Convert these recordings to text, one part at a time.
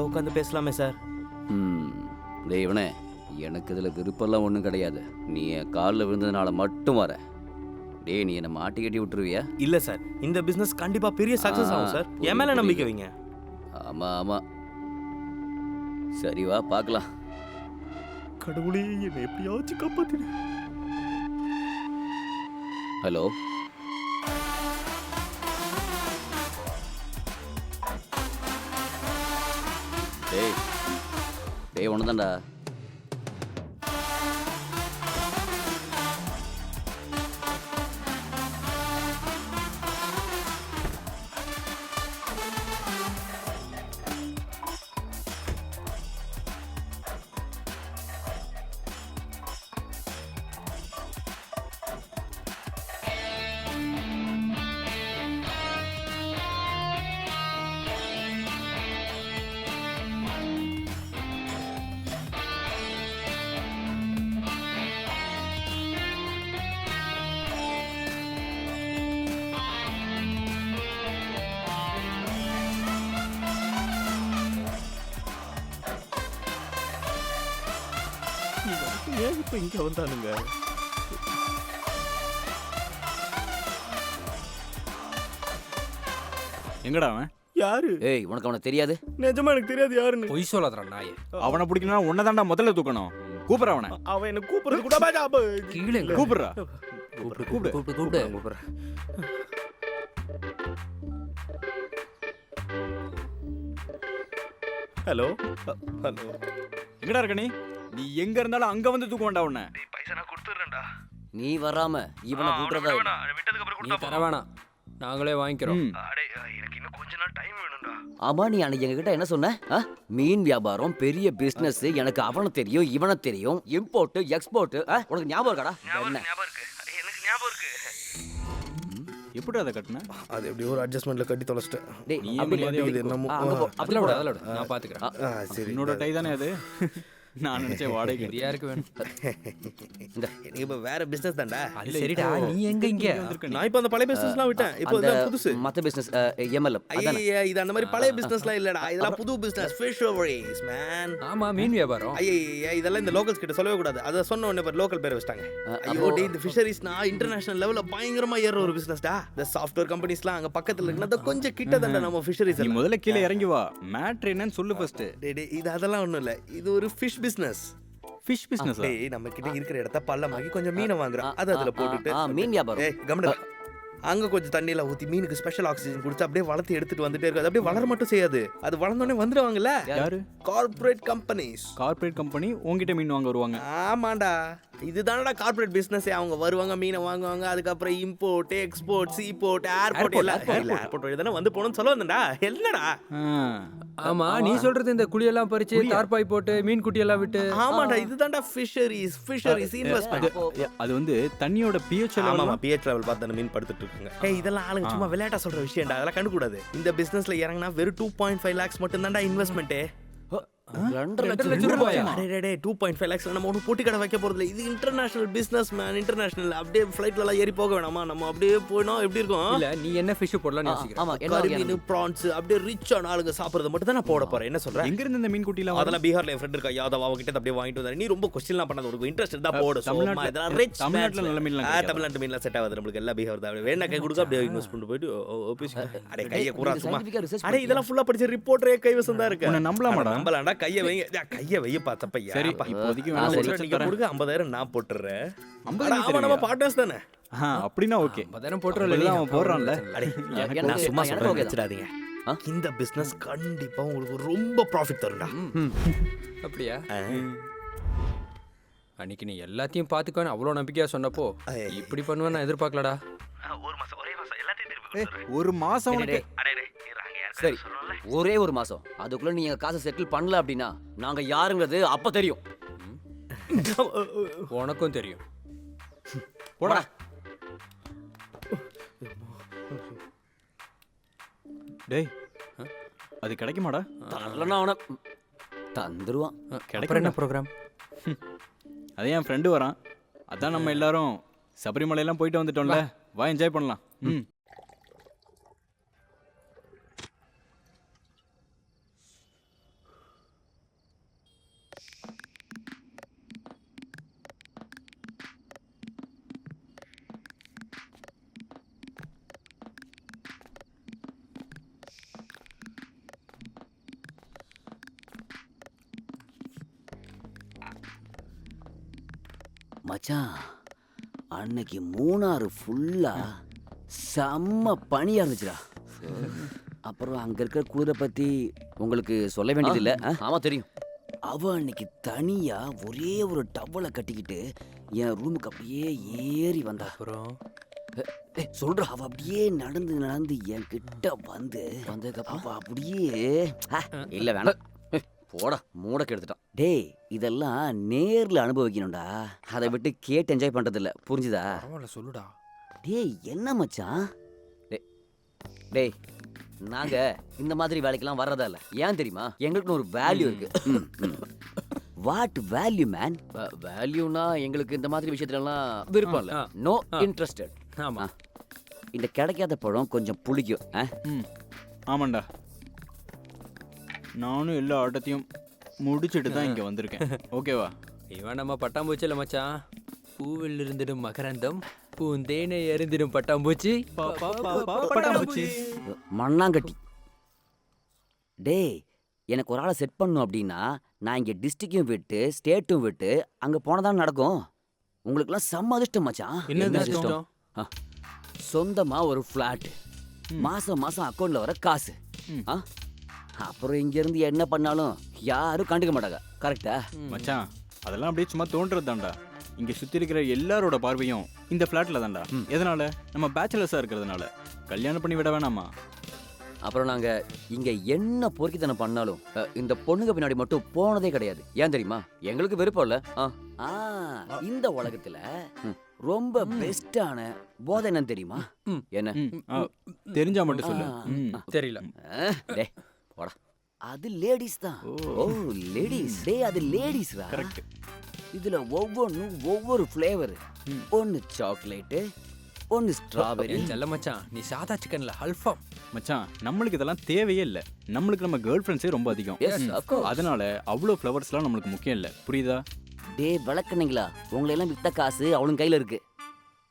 உள்ள உட்காந்து பேசலாமே சார். டேய் இவனே, எனக்கு இதில் விருப்பம்லாம் ஒன்றும் கிடையாது. நீ என் காலில் விழுந்ததுனால மட்டும் வர. டேய் நீ என்னை மாட்டி கட்டி விட்டுருவியா? இல்ல சார், இந்த பிசினஸ் கண்டிப்பா பெரிய சக்சஸ் ஆகும் சார். என் மேல நம்பிக்கை வைங்க. ஆமாம் ஆமாம், சரி வா பார்க்கலாம். கடவுளே, என்னை எப்படியாச்சும் காப்பாத்திடு. ஹலோ, டேய் டேய் ஒன்று தான்டா. ஏன் இப்ப இங்க வந்தானுங்க? எங்கடா அவன்? யாரு? ஏய் உனக்கு அவனை தெரியாது? நிஜமா எனக்கு தெரியாது யாருன்னு. பொய் சொல்லாதடா நாயே. அவனை பிடிக்கணும்னா உன்னை தாண்டா முதல்ல தூக்கணும். கூப்பிடுற அவனை. அவன் என்ன கூப்பிடுறது கூட கீழே கூப்பிடுறா. கூப்பிடு கூப்பிடு கூப்பிடு. ஹலோ ஹலோ, எங்கடா இருக்க நீ? நீ எங்க இருந்தாலும் அங்க வந்து தூக்க வேண்டாம் உன்னை. பைசா நான் கொடுத்துறேன்டா. நீ வராம இவனை கூட்டுறதா இல்லை. விட்டதுக்கு அப்புறம் நீ தர வேணாம், நாங்களே வாங்கிக்கிறோம். எனக்கு இன்னும் கொஞ்ச நாள் டைம் வேணும்டா. ஆமா, நீ அன்னைக்கு எங்ககிட்ட என்ன சொன்ன? மீன் வியாபாரம் பெரிய பிசினஸ், எனக்கு அவனை தெரியும் இவனை தெரியும், இம்போர்ட் எக்ஸ்போர்ட். உனக்கு ஞாபகம் இருக்காடா? என்ன ஞாபகம் இருக்கு, எனக்கு ஞாபகம் இருக்கு. எப்படி அதை கட்டின? அது எப்படி ஒரு அட்ஜஸ்ட்மெண்ட்ல கட்டி தொலைச்சிட்டேன். டேய் நீ அப்படி மரியாதையா இது என்னமோ. அங்க போ. அதில் விட அதில் விட, நான் பார்த்துக்கிறேன். சரி, என்னோட டை தானே அது. நான் நினைச்சேன் வாடகை. இது யாருக்கு வேணும்? எனக்கு இப்ப வேற பிசினஸ் தான்டா. அது சரிடா, நீ எங்க இங்க? நான் இப்ப அந்த பழைய பிசினஸ்லாம் விட்டேன். இப்போ அந்த இதான் புதுசு. மத்த பிசினஸ் எம்எல்எம் அதானே? ஐயா, இது அந்த மாதிரி பழைய பிசினஸ்லாம் இல்லடா. இதெல்லாம் புது பிசினஸ், ஃபிஷ் ஓவரீஸ் மேன். ஆமா, மீன் வியாபாரம். ஐயா, இதெல்லாம் இந்த லோக்கல்ஸ் கிட்ட சொல்லவே கூடாது. அத சொன்ன உடனே பேர் லோக்கல் பேர் வச்சிட்டாங்க. ஐயோ டேய், இந்த ஃபிஷரிஸ்னா இன்டர்நேஷனல் லெவல்ல பயங்கரமா ஏற ஒரு பிசினஸ்டா. இந்த சாஃப்ட்வேர் கம்பெனிஸ்லாம் அங்க பக்கத்துல இருக்குனா கொஞ்சம் கிட்ட தான்டா நம்ம ஃபிஷரிஸ். நீ முதல்ல கீழே இறங்கி வா. மேட்ரு என்னன்னு சொல்லு ஃபர்ஸ்ட். டேய், இது அதெல்லாம் ஒண்ணும் இல்ல. இது ஒரு ஃபிஷ் பிசினஸ். Fish business. டேய், நம்ம கிட்ட இருக்கிற இடத்த பள்ளமாக்கி கொஞ்சம் மீனை வாங்குறோம். அது அதுல போட்டுட்டு மீன் வியாபாரம். ஏய் கம்முனு. அங்க கொஞ்சம் தண்ணியில ஊத்தி மீனுக்கு ஸ்பெஷல் ஆக்சிஜன் கொடுத்து அப்படியே வளர்த்து எடுத்துட்டு வந்துட்டே இருக்கு. அது அப்படியே வளர மட்டும் செய்யாது, அது வளர்ந்தோடனே வந்துடுவாங்கல்ல யாரு? Corporate companies. கார்ப்பரேட் கம்பெனி உங்ககிட்ட மீன் வாங்க வருவாங்க. ஆமாண்டா, இதுதானடா கார்ப்பரேட் பிசினஸே. அவங்க வருவாங்க, மீனை வாங்குவாங்க, அதுக்கப்புறம் இம்போர்ட் எக்ஸ்போர்ட் சீபோர்ட் ஏர்போர்ட் எல்லாம் ஏர்போர்ட் வழி தானே வந்து போகணும்னு சொல்ல வந்தேன்டா. என்னடா? ஆமா, நீ சொல்றது இந்த குழியெல்லாம் பறிச்சு தார்பாய் போட்டு மீன் குட்டி எல்லாம் விட்டு. ஆமாடா, இதுதான்டா ஃபிஷரிஸ் இன்வெஸ்ட்மெண்ட். அது வந்து தண்ணியோட pH ஆமாமா, லெவல். pH லெவல் பார்த்து மீன் படுத்துட்டு இருக்காங்க. ஏய், இதெல்லாம் ஆளுங்க சும்மா விளையாட்டா சொல்ற விஷயம்டா, அதெல்லாம் கண்டுக்கூடாது. இந்த பிசினஸ்ல இறங்கினா வெறும் 2.5 lakhs மட்டும் தான்டா இன்வெஸ்ட்மெண்ட். 2 2 லட்சம் லட்சம் ரூபாயா? டேய் 2.5 lakhs நம்ம ஒன்றும் பொட்டி கடை வைக்க போறது இல்லை. இது இன்டர்நேஷனல் பிசினஸ் மேன். இன்டர்நேஷனல் அப்படியே ஃப்ளைட்ல எல்லாம் ஏறி போக வேணாமா? நம்ம அப்படியே போயிடும் எப்படி இருக்கும்? இல்ல, நீ என்ன ஃபிஷ் போடலாம்னு யோசிக்கிறேன். ஆமா, என்ன கறி வகையான மீன் ப்ரான்ஸ் அப்படியே ரிச்சான ஆளுங்க சாப்பிடுறது மட்டும் தான் நான் போட போறேன். என்ன சொல்றேன்? எங்க இருந்து இந்த மீன் குட்டிலாம்? அதெல்லாம் பீகார்ல என் ஃப்ரெண்ட் இருக்கா யாதவ், அவகிட்ட அப்படியே வாங்கிட்டு வந்தாரு. நீ ரொம்ப கொஸ்டின்லாம் பண்ணாத, உனக்கு இன்ட்ரெஸ்ட் இருந்தா போடு. தமிழ்நாட்டுல- இதெல்லாம் ரிச் தமிழ்நாட்டுல நல்ல மீன்லாம் கிடைக்காதா? தமிழ்நாட்டு மீன்லாம் செட் ஆகாது நம்மளுக்கு. எல்லாம் பீகார் தான். வேணா கை கொடுக்க அப்படியே இன்வெஸ்ட் பண்ணிட்டு போயிட்டு அடே கையை கூறா சும்மா. scientific research அடே இதெல்லாம் ஃபுல்லா படிச்ச ரிப்போர்ட்டரே கைவசம் தான் இருக்கு. உன்னை நம்பலாமாடா? நம்பலாம்டா. கையை வைங்க, கையை வைய பார்த்தப்பையா. சரி, இப்போதைக்கு வேணா ஒரு ஒரு லட்சம் லட்சம் நீங்க தரேன். கொடுங்க, 50,000 நான் போட்டுறேன். 50,000 ஆமா, நம்ம பார்ட்னர்ஸ் தானே. அப்படின்னா ஓகே. 50,000 போட்டுறல, எல்லாம் அவன் போடுறான்ல. அடே எனக்கு நான் சும்மா எனக்கு சொல்றேன், okay தான். வச்சிடாதீங்க. இந்த பிசினஸ் கண்டிப்பா உங்களுக்கு ரொம்ப ப்ராஃபிட் தரும்டா. அப்படியா? அன்னைக்கு நீ எல்லாத்தையும் பார்த்துக்கணும் அவ்வளோ நம்பிக்கையா சொன்னப்போ இப்படி பண்ணுவேன் நான் எதிர்பார்க்கலடா. ஒரு மாசம் ஒரே மாசம் எல்லாத்தையும் திருப்பி ஒரு மாசம் உனக்கு. சரி, ஒரே ஒரு மாசம். அதுக்குள்ள நீ எங்க காசை செட்டில் பண்ணல அப்படின்னா நாங்க யாருங்கிறது அப்ப தெரியும். உனக்கும் தெரியும். போடா. டேய், அது கிடைக்குமாடா? தரலன்னா அவனை தந்துருவான். அப்புறம் என்ன ப்ரோக்ராம்? அதே என் ஃப்ரெண்டு வரான். அதான் நம்ம எல்லாரும் சபரிமலையெல்லாம் போயிட்டு வந்துட்டோம்ல. வா, என்ஜாய் பண்ணலாம். மச்சான் அன்னைக்கு மூணாறு ஃபுல்லா செம்ம பனியா இருந்துச்சுடா. அப்புறம் அங்க இருக்கிற குளிரை பத்தி உங்களுக்கு சொல்ல வேண்டியதில்லை. ஆமா தெரியும். அவ அன்னைக்கு தனியா ஒரே ஒரு டவலை கட்டிக்கிட்டு என் ரூமுக்கு அப்படியே ஏறி வந்தா. அப்புறம் சொல்ற அவ அப்படியே நடந்து நடந்து என் கிட்ட வந்ததுக்கப்புறம் அவ அப்படியே இல்ல வேணாம் போடா மூட கெடுத்துட்டான். டேய் இதெல்லாம் நேர்ல அனுபவிக்கணும்டா, அதை விட்டு கேட்டு என்ஜாய் பண்றது இல்ல, புரிஞ்சுதா? சொல்லுடா. டேய் என்ன மச்சான், டேய் நாங்க இந்த மாதிரி வேலைக்கெல்லாம் வர்றதா இல்ல. ஏன் தெரியுமா? எங்களுக்குன்னு ஒரு வேல்யூ இருக்கு. What value man? வேல்யூனா எங்களுக்கு இந்த மாதிரி விஷயத்துலலாம் விருப்பம் இல்ல. No interested. ஆமா. இந்த கிடைக்காத பழம் கொஞ்சம் புளிக்கும். ஆமாண்டா, நானும் எல்லா ஆட்டத்தையும் முடிச்சுட்டு தான் இங்கே வந்திருக்கேன். ஓகேவா? இவன் நம்ம பட்டாம்பூச்சியில் மச்சான். பூவில் இருந்திடும் மகரந்தம், பூந்தேனை எறிந்திடும் பட்டாம்பூச்சி. பட்டாம்பூச்சி மண்ணாங்கட்டி. டேய் எனக்கு ஒரு ஆளை செட் பண்ணும் அப்படின்னா நான் இங்கே டிஸ்ட்ரிக்டும் விட்டு ஸ்டேட்டும் விட்டு அங்கே போனதான் நடக்கும். உங்களுக்குலாம் செம்ம அதிர்ஷ்டம் மச்சான். என்ன அதிர்ஷ்டம்? சொந்தமாக ஒரு ஃப்ளாட், மாதம் மாதம் அக்கௌண்ட்டில் வர காசு. அப்புறம் இங்கேருந்து என்ன பண்ணாலும் யாரும் கண்டுக்க மாட்டாங்க. கரெக்டா மச்சான்? அதெல்லாம் அப்படியே சும்மா தோன்றது தான்டா. இங்கே சுற்றி இருக்கிற எல்லாரோட பார்வையும் இந்த ஃப்ளாட்டில் தான்டா. எதனால? நம்ம பேச்சுலர்ஸாக இருக்கிறதுனால. கல்யாணம் பண்ணி விட வேணாமா? அப்புறம் நாங்கள் இங்கே என்ன பொறுக்கித்தனம் பண்ணாலும் இந்த பொண்ணுங்க பின்னாடி மட்டும் போனதே கிடையாது. ஏன் தெரியுமா? எங்களுக்கு விருப்பம் இல்லை. இந்த உலகத்தில் ரொம்ப பெஸ்டான போதை என்னன்னு தெரியுமா? என்ன? தெரிஞ்சா மட்டும் சொல்லு. தெரியல. டேய் போடா, அது லேடிஸ் தான். ஓ லேடிஸ். டேய் அது லேடிஸ்ரா. கரெக்ட். இதுல ஒவ்வொன்றும் ஒவ்வொரு ஃப்ளேவர். ஒன்னு சாக்லேட்டு, ஒன்னு ஸ்ட்ராபெரி. செல்ல மச்சான், நீ சாதா சிக்கன்ல அல்ஃபாம். மச்சான் நம்மளுக்கு இதெல்லாம் தேவையே இல்லை. நம்மளுக்கு நம்ம கேர்ள் ஃப்ரெண்ட்ஸே ரொம்ப அதிகம். அதனால அவ்வளோ ஃப்ளவர்ஸ்லாம் நம்மளுக்கு முக்கியம் இல்லை. புரியுதா? டே விளக்குனீங்களா? உங்களை எல்லாம் வித்த காசு அவளுங்க கையில இருக்கு.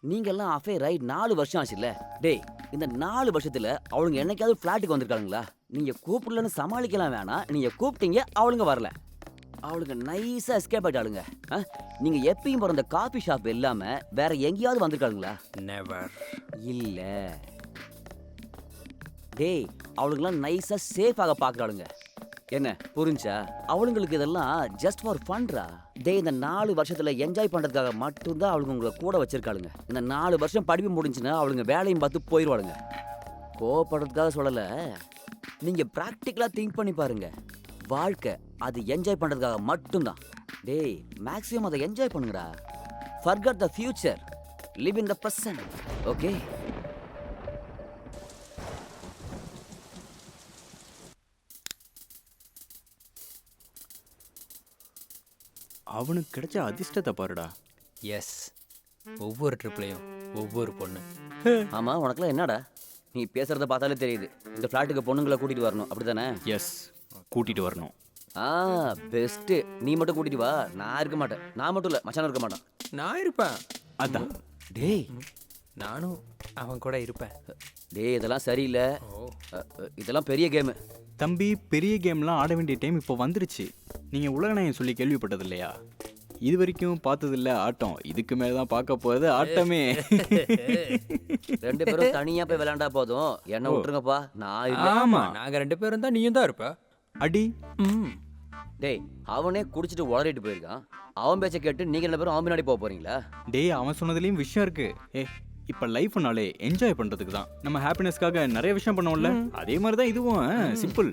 நீங்கெல்லாம் அஃபேர் ஆகி 4 வருஷம் ஆச்சுல்ல. டேய் இந்த 4 வருஷத்துல அவளுங்க என்னைக்காவது ஃப்ளாட்டுக்கு வந்திருக்காங்களா? நீங்க கூப்பிடலன்னு சமாளிக்கலாம் வேணாம், நீங்க கூப்பிட்டீங்க அவளுங்க வரல. அவளுங்க நைஸா எஸ்கேப் ஆயிட்டாளுங்க. நீங்க எப்பயும் போற அந்த காஃபி ஷாப் இல்லாம வேற எங்கேயாவது வந்திருக்காளுங்களா? நெவர். இல்ல. டேய் அவளுங்கெல்லாம் நைஸா சேஃபாக பாக்குறாளுங்க. என்ன புரிஞ்சா? அவளுங்களுக்கு இதெல்லாம் ஜஸ்ட் ஃபார் ஃபன்ரா. டேய் இந்த 4 வருஷத்துல என்ஜாய் பண்றதுக்காக மட்டும்தான் அவளுங்க உங்களை கூட வச்சிருக்காளுங்க. இந்த 4 வருஷம் படிப்பு முடிஞ்சுன்னா அவளுங்க வேலையும் பார்த்து போயிடுவாளுங்க. கோவப்படுறதுக்காக சொல்லல, நீங்க பிராக்டிக்கலா திங்க் பண்ணி பாருங்க. வாழ்க்கை அது என்ஜாய் பண்றதுக்காக மட்டும்தான். டேய் மேக்ஸிமம் அதை என்ஜாய் பண்ணுங்கடா. Forget the future, live in the present. Okay? அவனுக்கு கிடைச்ச அதிர்ஷ்டத்தை பாருடா. எஸ், ஒவ்வொரு ட்ரிப்லையும் ஒவ்வொரு பொண்ணு. ஆமா உனக்குலாம் என்னடா? நீ பேசுறத பார்த்தாலே தெரியுது இந்த ஃப்ளாட்டுக்கு பொண்ணுங்களை கூட்டிட்டு வரணும், அப்படித்தானே? எஸ், கூட்டிட்டு வரணும். பெஸ்ட். நீ மட்டும் கூட்டிட்டு வா, நான் இருக்க மாட்டேன். நான் மட்டும் இல்ல, மச்சான் இருக்க மாட்டான். நான் இருப்பேன். அதான். டேய் நானும் அவன் கூட இருப்பேன். டேய் இதெல்லாம் சரியில்லை. இதெல்லாம் பெரிய கேமு தம்பி. பெரிய கேம்லாம் ஆட வேண்டிய டைம் இப்போ வந்துருச்சு. நீங்கள் உலகநாயகம் சொல்லி கேள்விப்பட்டது இல்லையா? இது வரைக்கும் பார்த்ததில்ல ஆட்டம், இதுக்கு மேலே தான் பார்க்க போகிறது ஆட்டமே. 2 பேரும் தனியாக போய் விளையாண்டா போதும், என்ன விட்டுருங்கப்பா. நான் இல்லை. ஆமாம், நாங்கள் 2 பேரும் தான், நீயும் தான் இருப்ப. அடி. டேய் அவனே குடிச்சிட்டு உளறிட்டு போயிருக்கான். அவன் பேச்சை கேட்டு நீங்கள் 2 பேரும் அவன் பின்னாடி போக போறீங்களா? டேய் அவன் சொன்னதுலேயும் விஷயம் இருக்கு. இப்போ லைஃப்னாலே என்ஜாய் பண்ணுறதுக்கு தான். நம்ம ஹாப்பினஸ்க்காக நிறைய விஷயம் பண்ணுவோம்ல, அதே மாதிரி தான் இதுவும். சிம்பிள்.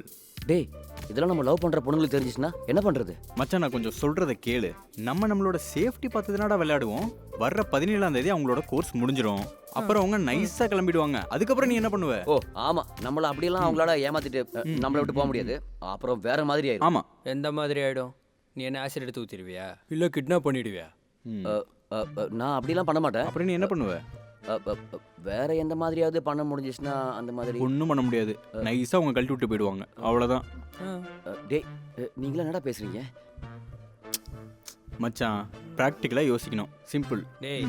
டேய் இதெல்லாம் நம்ம லவ் பண்ற பொண்ணுங்களுக்கு தெரிஞ்சிச்சுன்னா என்ன பண்றது? மச்சான் நான் கொஞ்சம் சொல்றத கேளு. நம்மளோட சேஃப்டி பார்த்துனாடா விளையாடுவோம். வர்ற 17ஆம் தேதி அவங்களோட கோர்ஸ் முடிஞ்சிடும். அப்புறம் அவங்க நைஸா கிளம்பிடுவாங்க. அதுக்கப்புறம் நீ என்ன பண்ணுவ? ஓ ஆமா, நம்மள அப்படியெல்லாம் அவங்களால ஏமாத்திட்டு நம்மள விட்டு போக முடியாது. அப்புறம் வேற மாதிரி ஆயிடும். ஆமா. எந்த மாதிரி ஆயிடும்? நீ என்ன ஆசிட் எடுத்து ஊத்திடுவியா, இல்ல கிட்னாப் பண்ணிடுவியா? நான் அப்படிலாம் பண்ண மாட்டேன். அப்புறம் நீ என்ன பண்ணுவ? வேற எந்த மாதிரியாவது பண்ண முடிஞ்சிச்சுன்னா அந்த மாதிரி ஒன்றும் பண்ண முடியாது. நைஸா அவங்க கழட்டி விட்டு போயிடுவாங்க, அவ்வளோதான். டேய் நீங்களா என்னடா பேசுறீங்க? மச்சான் ப்ராக்டிக்கலாக யோசிக்கணும். சிம்பிள். டேய்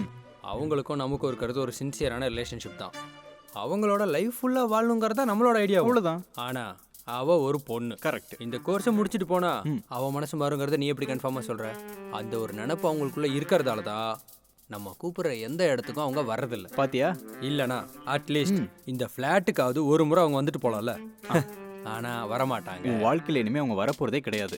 அவங்களுக்கும் நமக்கும் இருக்கிறது ஒரு சின்சியரான ரிலேஷன்ஷிப் தான். அவங்களோட லைஃப் ஃபுல்லாக வாழணுங்கிறதா நம்மளோட ஐடியா. அவ்வளோதான். ஆனால் அவ ஒரு பொண்ணு. கரெக்ட். இந்த கோர்ஸை முடிச்சுட்டு போனா அவ மனசு மாறுங்கிறத நீ எப்படி கன்ஃபார்மா சொல்ற? அந்த ஒரு நினைப்பு அவங்களுக்குள்ள இருக்கிறதால தான் நம்ம கூப்பிடுற எந்த இடத்துக்கும் அவங்க வர்றதில்ல. பாத்தியா? இல்லனா அட்லீஸ்ட் இந்த ஃபிளாட்டுக்காவது ஒரு முறை அவங்க வந்துட்டு போலாம்ல. ஆனா வரமாட்டாங்க. உன் வாழ்க்கையில இனிமே அவங்க வரப்போறதே கிடையாது.